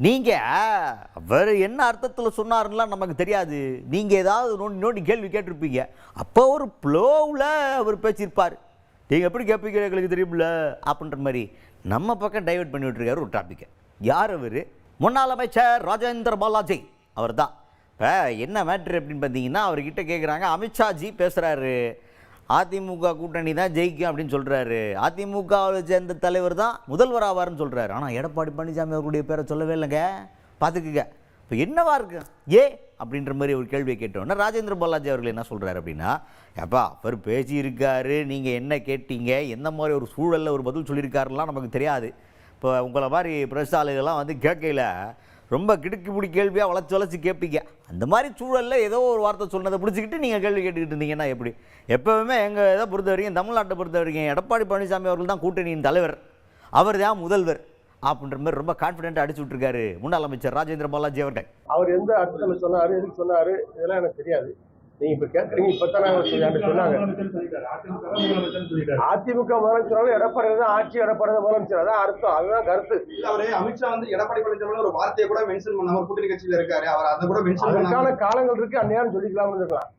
நீங்க அவர் என்ன அர்த்தத்தில் சொன்னாருலாம் நமக்கு தெரியாது. நீங்க ஏதாவது நோண்டி நோண்டி கேள்வி கேட்டிருப்பீங்க. அப்போ ஒரு ப்ளோவில் அவர் பேசியிருப்பார். நீங்க எப்படி கேட்பீங்க எங்களுக்கு தெரியுமில்ல அப்படின்ற மாதிரி நம்ம பக்கம் டைவர்ட் பண்ணி விட்டுருக்காரு ஒரு டாப்பிக்கை. யார் அவர்? முன்னாள் அமைச்சர் ராஜேந்திர பாலாஜி அவர் தான். இப்போ என்ன மேட்ரு அப்படின்னு பார்த்தீங்கன்னா, அவர்கிட்ட கேட்குறாங்க, அமித்ஷாஜி பேசுகிறாரு அதிமுக கூட்டணி தான் ஜெயிக்கும் அப்படின்னு சொல்கிறாரு. அதிமுகவை சேர்ந்த தலைவர் தான் முதல்வர் ஆவார்னு சொல்கிறாரு. ஆனால் எடப்பாடி பழனிசாமி அவர்களுடைய பேரை சொல்லவே இல்லைங்க. பார்த்துக்குங்க. இப்போ என்னவா இருக்கு அப்படின்ற மாதிரி ஒரு கேள்வியை கேட்டோன்னா ராஜேந்திர பாலாஜி அவர்கள் என்ன சொல்கிறாரு அப்படின்னா, அப்பா அவர் பேசியிருக்காரு, நீங்கள் என்ன கேட்டீங்க, எந்த மாதிரி ஒரு சூழலில் ஒரு பதில் சொல்லியிருக்காருலாம் நமக்கு தெரியாது. இப்போ உங்களை மாதிரி பிரஸ் ஆளுகள்லாம் வந்து கேட்கல ரொம்ப கிடுக்கி பிடி கேள்வியாக வளைச்சி கேட்பீங்க. அந்த மாதிரி சூழலில் ஏதோ ஒரு வார்த்தை சொன்னதை பிடிச்சிக்கிட்டு நீங்கள் கேள்வி கேட்டுக்கிட்டு இருந்தீங்கன்னா எப்படி? எப்போவுமே எங்கள் இதை பொறுத்த வரைக்கும், தமிழ்நாட்டை பொறுத்த வரைக்கும் எடப்பாடி பழனிசாமி அவர்கள் தான் கூட்டணியின் தலைவர், அவர் தான் முதல்வர் அப்படின்ற மாதிரி ரொம்ப கான்ஃபிடென்ட்டாக அடிச்சு விட்டுருக்காரு முன்னாள் அமைச்சர் ராஜேந்திர பாலாஜி அவர்கள். அவர் எந்த அர்த்தத்தில் சொன்னார், எதுக்கு சொன்னார், இதெல்லாம் எனக்கு தெரியாது. நீங்க இப்ப கேட்குறீங்க, இப்பதான் சொன்னாங்க அதிமுக முதலமைச்சர் எடப்பாடி தான் ஆட்சி, எடப்பாடி தான் முதலமைச்சர், அதான் அர்த்தம், அதுதான் கருத்து. அவரு அமித்ஷா வந்து எடப்பாடி பழனிசாமி ஒரு வார்த்தையை கூட மென்ஷன் பண்ணாம கூட்டணி கட்சியில இருக்காரு, அவர் அதை கூட மென்ஷன் அதுக்கான காலங்கள் இருக்கு, அந்நேரம் சொல்லிக்கலாம்னு இருக்கலாம்.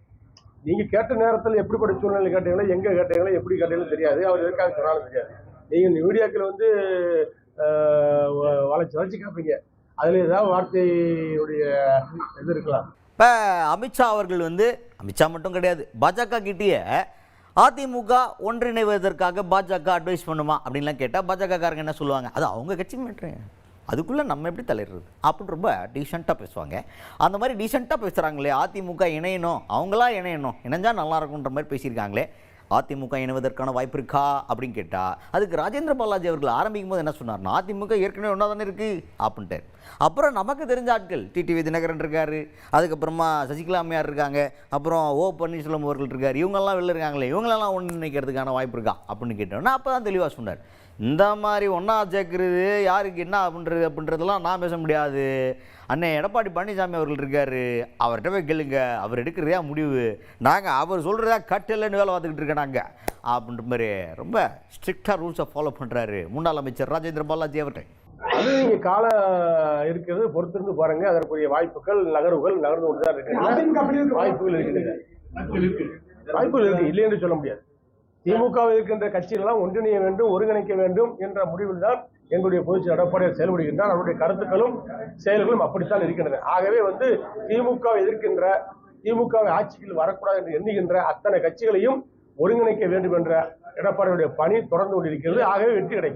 நீங்க கேட்ட நேரத்தில் எப்படிப்பட்ட சூழ்நிலை கேட்டீங்களோ, எங்க கேட்டீங்களோ, எப்படி கேட்டீங்களோ தெரியாது. அவர் எதுக்காக சொன்னாலும் தெரியாது. நீங்க இந்த வீடியோக்கள் வந்து வளைச்சு கேட்பீங்க, அதுல ஏதாவது வார்த்தையுடைய இது இருக்கலாம். இப்போ அமித்ஷா அவர்கள் வந்து, அமித்ஷா மட்டும் கிடையாது, பாஜக கிட்டேயே அதிமுக ஒன்றிணைவதற்காக பாஜக அட்வைஸ் பண்ணுமா அப்படின்லாம் கேட்டால் பாஜகக்காரங்க என்ன சொல்லுவாங்க, அது அவங்க கட்சி மேட்ரு, அதுக்குள்ளே நம்ம எப்படி தலையிடுறது அப்படின்னு ரொம்ப டீசெண்டாக பேசுவாங்க. அந்த மாதிரி டீசெண்டாக பேசுகிறாங்களே, அதிமுக இணையணும், அவங்களா இணையணும், இணைஞ்சால் நல்லாயிருக்குன்ற மாதிரி பேசியிருக்காங்களே, அதிமுக இணைவதற்கான வாய்ப்பு இருக்கா அப்படின்னு கேட்டால் அதுக்கு ராஜேந்திர பாலாஜி அவர்கள் ஆரம்பிக்கும் போது என்ன சொன்னார்னா, அதிமுக ஏற்கனவே ஒன்றா தானே இருக்குது அப்படின்ட்டு. அப்புறம் நமக்கு தெரிஞ்ச ஆட்கள் டிடிவி தினகரன் இருக்கார், அதுக்கப்புறமா சசிகலா அம்மையார் இருக்காங்க, அப்புறம் ஓ பன்னீர்செல்வம் அவர்கள் இருக்கார், இவங்கெல்லாம் வெளில இருக்காங்களே, இவங்களெல்லாம் ஒன்று நினைக்கிறதுக்கான வாய்ப்பு இருக்கா அப்படின்னு கேட்டோன்னா அப்போ தான் தெளிவாக சொன்னார். இந்த மாதிரி ஒன்றா சேர்க்குறது யாருக்கு என்ன அப்படின்றதெல்லாம் நான் பேச முடியாது. அண்ணே எடப்பாடி பழனிசாமி அவர்கள் இருக்கார், அவர்கிட்ட போய் கேளுங்க, அவர் எடுக்கிறதா முடிவு, நாங்கள் அவர் சொல்கிறதா கட்டில்லைன்னு வேலை பார்த்துக்கிட்டு இருக்கேன் நாங்கள் அப்படின்ற மாதிரி ரொம்ப ஸ்ட்ரிக்டாக ரூல்ஸை ஃபாலோ பண்ணுறாரு முன்னாள் அமைச்சர் ராஜேந்திர பாலாஜி அவர்கள். அது நீங்க காலம் இருக்கிறது பொறுத்திருந்து பாருங்க, அதற்குரிய வாய்ப்புகள் நகர்வுகள் நகர்ந்து கொண்டுதான் இருக்கு. வாய்ப்புகள் இருக்கின்றன, வாய்ப்புகள் இருக்கு, இல்லை என்று சொல்ல முடியாது. திமுக இருக்கின்ற கட்சிகளெல்லாம் ஒன்றிணைய வேண்டும், ஒருங்கிணைக்க வேண்டும் என்ற முடிவில் தான் எங்களுடைய பொதுச் எடப்பாடியார் செயல்படுகின்றார். அவருடைய கருத்துக்களும் செயல்களும் அப்படித்தான் இருக்கின்றன. ஆகவே வந்து திமுக எதிர்க்கின்ற, திமுக ஆட்சியில் வரக்கூடாது என்று எண்ணுகின்ற அத்தனை கட்சிகளையும் ஒருங்கிணைக்க வேண்டும் என்ற எடப்பாடியுடைய பணி தொடர்ந்து கொண்டிருக்கிறது. ஆகவே வெற்றி கிடைக்கும்.